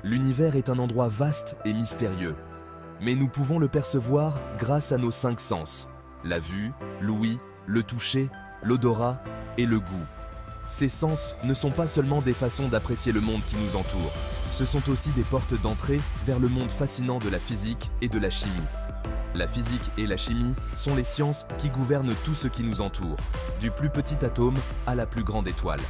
L'univers est un endroit vaste et mystérieux, mais nous pouvons le percevoir grâce à nos 5 sens, la vue, l'ouïe, le toucher, l'odorat et le goût. Ces sens ne sont pas seulement des façons d'apprécier le monde qui nous entoure, ce sont aussi des portes d'entrée vers le monde fascinant de la physique et de la chimie. La physique et la chimie sont les sciences qui gouvernent tout ce qui nous entoure, du plus petit atome à la plus grande étoile.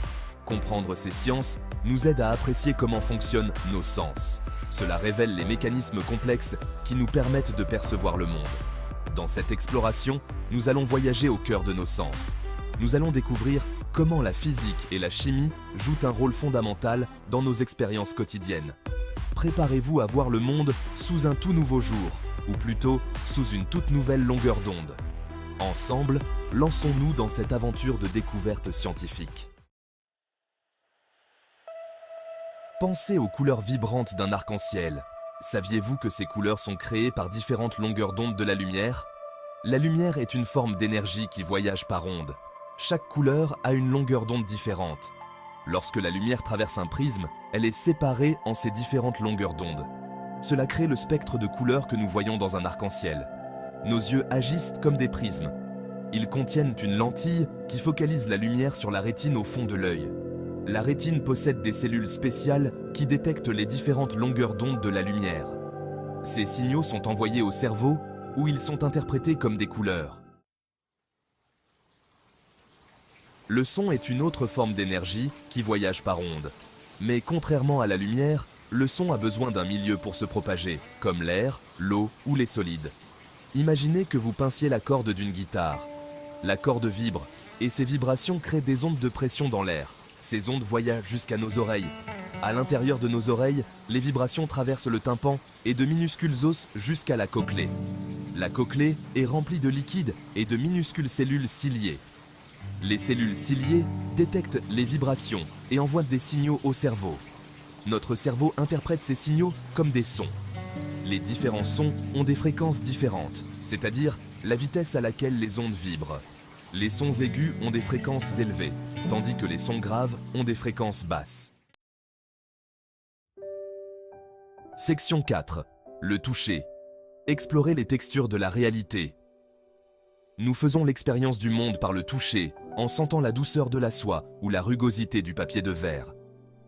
Comprendre ces sciences nous aide à apprécier comment fonctionnent nos sens. Cela révèle les mécanismes complexes qui nous permettent de percevoir le monde. Dans cette exploration, nous allons voyager au cœur de nos sens. Nous allons découvrir comment la physique et la chimie jouent un rôle fondamental dans nos expériences quotidiennes. Préparez-vous à voir le monde sous un tout nouveau jour, ou plutôt sous une toute nouvelle longueur d'onde. Ensemble, lançons-nous dans cette aventure de découverte scientifique. Pensez aux couleurs vibrantes d'un arc-en-ciel. Saviez-vous que ces couleurs sont créées par différentes longueurs d'onde de la lumière? La lumière est une forme d'énergie qui voyage par ondes. Chaque couleur a une longueur d'onde différente. Lorsque la lumière traverse un prisme, elle est séparée en ces différentes longueurs d'onde. Cela crée le spectre de couleurs que nous voyons dans un arc-en-ciel. Nos yeux agissent comme des prismes. Ils contiennent une lentille qui focalise la lumière sur la rétine au fond de l'œil. La rétine possède des cellules spéciales qui détectent les différentes longueurs d'onde de la lumière. Ces signaux sont envoyés au cerveau où ils sont interprétés comme des couleurs. Le son est une autre forme d'énergie qui voyage par ondes. Mais contrairement à la lumière, le son a besoin d'un milieu pour se propager, comme l'air, l'eau ou les solides. Imaginez que vous pinciez la corde d'une guitare. La corde vibre, et ces vibrations créent des ondes de pression dans l'air. Ces ondes voyagent jusqu'à nos oreilles. À l'intérieur de nos oreilles, les vibrations traversent le tympan et de minuscules os jusqu'à la cochlée. La cochlée est remplie de liquide et de minuscules cellules ciliées. Les cellules ciliées détectent les vibrations et envoient des signaux au cerveau. Notre cerveau interprète ces signaux comme des sons. Les différents sons ont des fréquences différentes, c'est-à-dire la vitesse à laquelle les ondes vibrent. Les sons aigus ont des fréquences élevées, tandis que les sons graves ont des fréquences basses. Section 4. Le toucher. Explorer les textures de la réalité. Nous faisons l'expérience du monde par le toucher, en sentant la douceur de la soie ou la rugosité du papier de verre.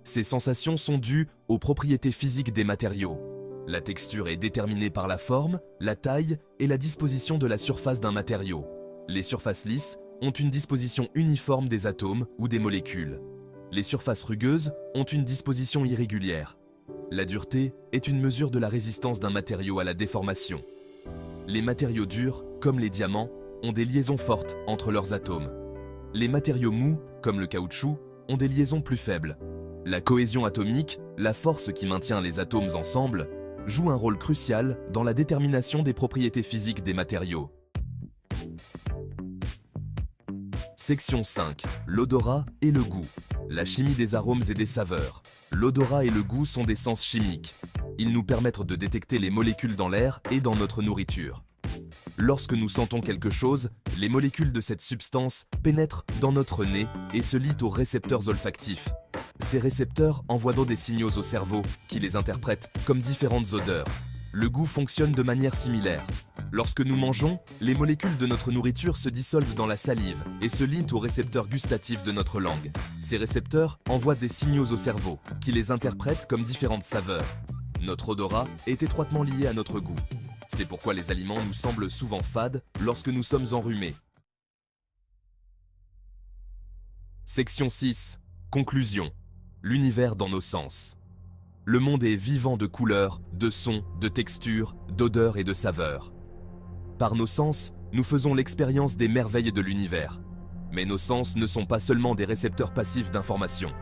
Ces sensations sont dues aux propriétés physiques des matériaux. La texture est déterminée par la forme, la taille et la disposition de la surface d'un matériau. Les surfaces lisses ont une disposition uniforme des atomes ou des molécules. Les surfaces rugueuses ont une disposition irrégulière. La dureté est une mesure de la résistance d'un matériau à la déformation. Les matériaux durs, comme les diamants, ont des liaisons fortes entre leurs atomes. Les matériaux mous, comme le caoutchouc, ont des liaisons plus faibles. La cohésion atomique, la force qui maintient les atomes ensemble, joue un rôle crucial dans la détermination des propriétés physiques des matériaux. Section 5. L'odorat et le goût. La chimie des arômes et des saveurs. L'odorat et le goût sont des sens chimiques. Ils nous permettent de détecter les molécules dans l'air et dans notre nourriture. Lorsque nous sentons quelque chose, les molécules de cette substance pénètrent dans notre nez et se lient aux récepteurs olfactifs. Ces récepteurs envoient donc des signaux au cerveau qui les interprètent comme différentes odeurs. Le goût fonctionne de manière similaire. Lorsque nous mangeons, les molécules de notre nourriture se dissolvent dans la salive et se lient aux récepteurs gustatifs de notre langue. Ces récepteurs envoient des signaux au cerveau qui les interprètent comme différentes saveurs. Notre odorat est étroitement lié à notre goût. C'est pourquoi les aliments nous semblent souvent fades lorsque nous sommes enrhumés. Section 6. Conclusion. L'univers dans nos sens. Le monde est vivant de couleurs, de sons, de textures, d'odeurs et de saveurs. Par nos sens, nous faisons l'expérience des merveilles de l'univers. Mais nos sens ne sont pas seulement des récepteurs passifs d'informations.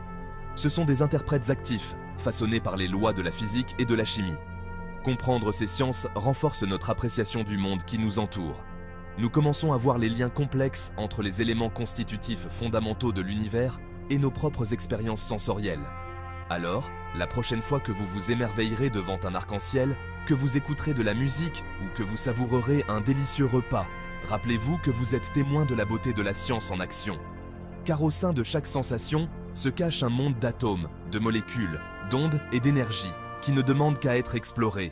Ce sont des interprètes actifs, façonnés par les lois de la physique et de la chimie. Comprendre ces sciences renforce notre appréciation du monde qui nous entoure. Nous commençons à voir les liens complexes entre les éléments constitutifs fondamentaux de l'univers et nos propres expériences sensorielles. Alors, la prochaine fois que vous vous émerveillerez devant un arc-en-ciel, que vous écouterez de la musique ou que vous savourerez un délicieux repas, rappelez-vous que vous êtes témoin de la beauté de la science en action. Car au sein de chaque sensation se cache un monde d'atomes, de molécules, d'ondes et d'énergie qui ne demande qu'à être explorée.